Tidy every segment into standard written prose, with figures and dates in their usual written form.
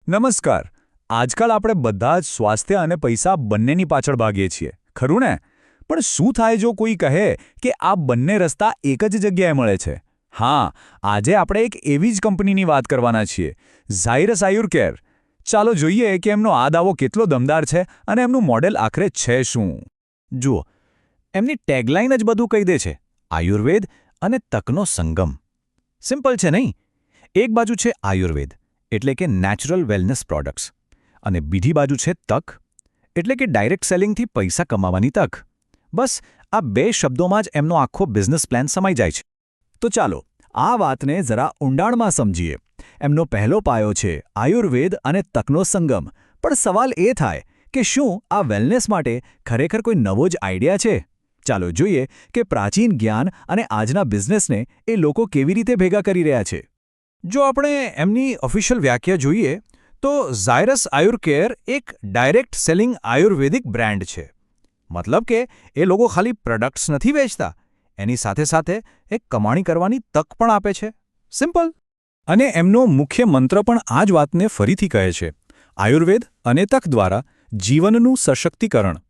નમસ્કાર. આજકાલ આપણે બધા જ સ્વાસ્થ્ય અને પૈસા બંનેની પાછળ ભાગીએ છીએ, ખરું ને? પણ શું થાય જો કોઈ કહે કે આ બંને રસ્તા એક જ જગ્યાએ મળે છે? હા, આજે આપણે એક એવી જ કંપનીની વાત કરવાના છીએ, ઝાયરસ આયુર્કેર. ચાલો જોઈએ કે એમનો આ દાવો કેટલો દમદાર છે અને એમનું મોડેલ આખરે છે શું. જુઓ, એમની ટેગલાઇન જ બધું કહી દે છે: આયુર્વેદ અને તકનો સંગમ. સિમ્પલ છે નહીં? એક બાજુ છે આયુર્વેદ, એટલે કે નેચરલ વેલનેસ પ્રોડક્ટ્સ, અને બીજી બાજુ છે તક, એટલે કે ડાયરેક્ટ સેલિંગથી પૈસા કમાવાની તક. બસ આ બે શબ્દોમાં જ એમનો આખો બિઝનેસ પ્લાન સમાઈ જાય છે. તો ચાલો આ વાતને જરા ઊંડાણમાં સમજીએ. એમનો પહેલો પાયો છે આયુર્વેદ અને તકનો સંગમ. પણ સવાલ એ થાય કે શું આ વેલનેસ માટે ખરેખર કોઈ નવો જ આઈડિયા છે? ચાલો જોઈએ કે પ્રાચીન જ્ઞાન અને આજના બિઝનેસને એ લોકો કેવી રીતે ભેગા કરી રહ્યા છે. જો આપણે એમની ઓફિશિયલ વ્યાખ્યા જોઈએ તો ઝાયરસ આયુર્કેર એક ડાયરેક્ટ સેલિંગ આયુર્વેદિક બ્રાન્ડ છે. મતલબ કે એ લોકો ખાલી પ્રોડક્ટ્સ નથી વેચતા, એની સાથે સાથે એક કમાણી કરવાની તક પણ આપે છે. સિમ્પલ. અને એમનો મુખ્ય મંત્ર પણ આ જ વાતને ફરીથી કહે છે: આયુર્વેદ અને તક દ્વારા જીવનનું સશક્તિકરણ,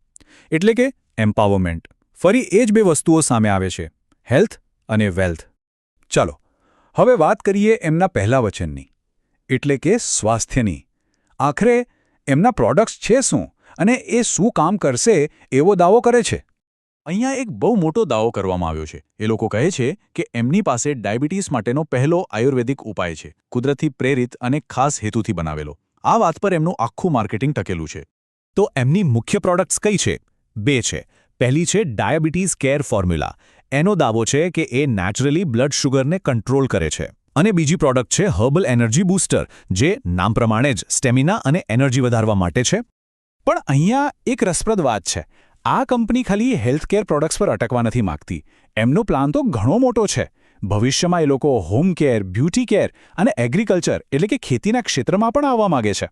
એટલે કે એમ્પાવરમેન્ટ. ફરી એ જ બે વસ્તુઓ સામે આવે છે: હેલ્થ અને વેલ્થ. ચાલો હવે વાત કરીએ એમના પહેલા વચનની, એટલે કે સ્વાસ્થ્યની. આખરે એમના પ્રોડક્ટ્સ છે શું અને એ શું કામ કરશે એવો દાવો કરે છે? અહીંયા એક બહુ મોટો દાવો કરવામાં આવ્યો છે. એ લોકો કહે છે કે એમની પાસે ડાયાબિટીસ માટેનો પહેલો આયુર્વેદિક ઉપાય છે, કુદરતી પ્રેરિત અને ખાસ હેતુથી બનાવેલો. આ વાત પર એમનું આખું માર્કેટિંગ ટકેલું છે. તો એમની મુખ્ય પ્રોડક્ટ્સ કઈ છે? બે છે. પહેલી છે ડાયાબિટીસ કેર ફોર્મ્યુલા. એનો દાવો છે કે એ નેચરલી બ્લડ શુગરને કંટ્રોલ કરે છે. અને બીજી પ્રોડક્ટ છે હર્બલ એનર્જી બૂસ્ટર, જે નામ પ્રમાણે જ સ્ટેમિના અને એનર્જી વધારવા માટે છે. પણ અહીંયા એક રસપ્રદ વાત છે. આ કંપની ખાલી હેલ્થકેર પ્રોડક્ટ્સ પર અટકવા નથી માંગતી. એમનો પ્લાન તો ઘણો મોટો છે. ભવિષ્યમાં એ લોકો હોમ કેર, બ્યુટી કેર અને એગ્રીકલ્ચર એટલે કે ખેતીના ક્ષેત્રમાં પણ આવવા માંગે છે.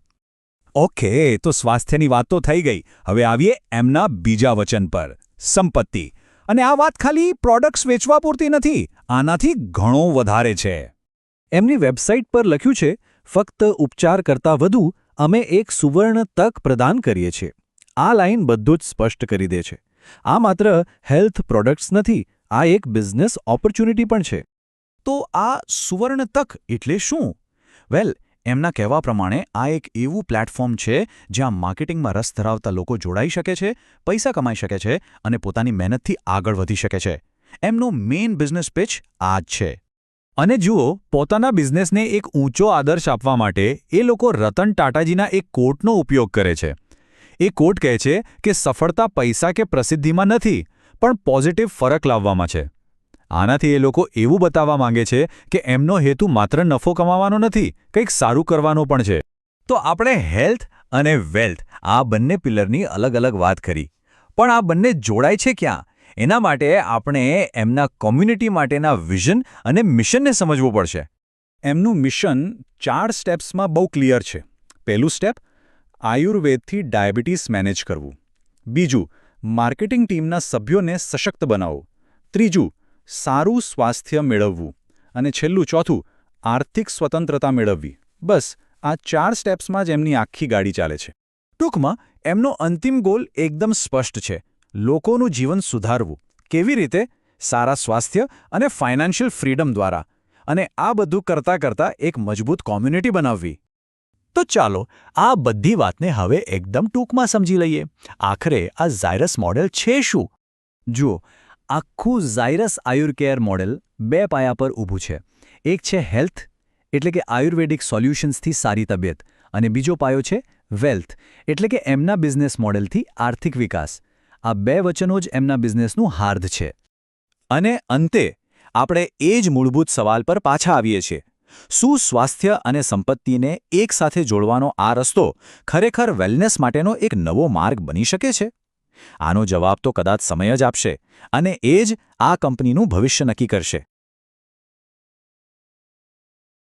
ઓકે, તો સ્વાસ્થ્યની વાત તો થઈ ગઈ. હવે આવીએ એમના બીજા વચન પર: સંપત્તિ. અને આ વાત ખાલી પ્રોડક્ટ્સ વેચવા પૂરતી નથી, આનાથી ઘણો વધારે છે. એમની વેબસાઇટ પર લખ્યું છે, ફક્ત ઉપચાર કરતાં વધુ અમે એક સુવર્ણ તક પ્રદાન કરીએ છીએ. આ લાઇન બધું જ સ્પષ્ટ કરી દે છે. આ માત્ર હેલ્થ પ્રોડક્ટ્સ નથી, આ એક બિઝનેસ ઓપોર્ચ્યુનિટી પણ છે. તો આ સુવર્ણ તક એટલે શું? વેલ, એમના કહેવા પ્રમાણે આ એક એવું પ્લેટફોર્મ છે જ્યાં માર્કેટિંગમાં રસ ધરાવતા લોકો જોડાઈ શકે છે, પૈસા કમાઈ શકે છે અને પોતાની મહેનતથી આગળ વધી શકે છે. એમનો મેઇન બિઝનેસ પિચ આ જ છે. અને જુઓ, પોતાના બિઝનેસને એક ઊંચો આદર્શ આપવા માટે એ લોકો રતન ટાટાજીના એક કોટનો ઉપયોગ કરે છે. એ કોટ કહે છે કે સફળતા પૈસા કે પ્રસિદ્ધિમાં નથી, પણ પોઝિટિવ ફરક લાવવામાં છે. આનાથી એ લોકો એવું બતાવવા માંગે છે કે એમનો હેતુ માત્ર નફો કમાવાનો નથી, કંઈક સારું કરવાનો પણ છે. તો આપણે હેલ્થ અને વેલ્થ આ બંને પિલરની અલગ અલગ વાત કરી, પણ આ બંને જોડાય છે ક્યાં? એના માટે આપણે એમના કોમ્યુનિટી માટેના વિઝન અને મિશનને સમજવું પડશે. એમનું મિશન 4 સ્ટેપ્સમાં બહુ ક્લિયર છે. પહેલું સ્ટેપ: આયુર્વેદથી ડાયાબિટીસ મેનેજ કરવું. બીજું, માર્કેટિંગ ટીમના સભ્યોને સશક્ત બનાવવું. ત્રીજું, સારું સ્વાસ્થ્ય મેળવવું. અને છેલ્લું ચોથું, આર્થિક સ્વતંત્રતા મેળવવી. બસ આ 4 સ્ટેપ્સમાં જ એમની આખી ગાડી ચાલે છે. ટૂંકમાં એમનો અંતિમ ગોલ એકદમ સ્પષ્ટ છે: લોકોનું જીવન સુધારવું. કેવી રીતે? સારા સ્વાસ્થ્ય અને ફાઇનાન્શિયલ ફ્રીડમ દ્વારા. અને આ બધું કરતાં કરતાં એક મજબૂત કોમ્યુનિટી બનાવવી. તો ચાલો આ બધી વાતને હવે એકદમ ટૂંકમાં સમજી લઈએ. આખરે આ ઝાયરસ મોડેલ છે શું? જુઓ, આખું ઝાયરસ આયુર્કેર મોડેલ 2 પાયા પર ઊભું છે. એક છે હેલ્થ, એટલે કે આયુર્વેદિક સોલ્યુશન્સથી સારી તબિયત, અને બીજો પાયો છે વેલ્થ, એટલે કે એમના બિઝનેસ મોડેલથી આર્થિક વિકાસ. આ 2 વચનો જ એમના બિઝનેસનું હાર્દ છે. અને અંતે આપણે એ જ મૂળભૂત સવાલ પર પાછા આવીએ છીએ: શું સ્વાસ્થ્ય અને સંપત્તિને એકસાથે જોડવાનો આ રસ્તો ખરેખર વેલનેસ માટેનો એક નવો માર્ગ બની શકે છે? આનો જવાબ તો કદાચ સમય જ આપશે, અને એ જ આ કંપનીનું ભવિષ્ય નક્કી કરશે.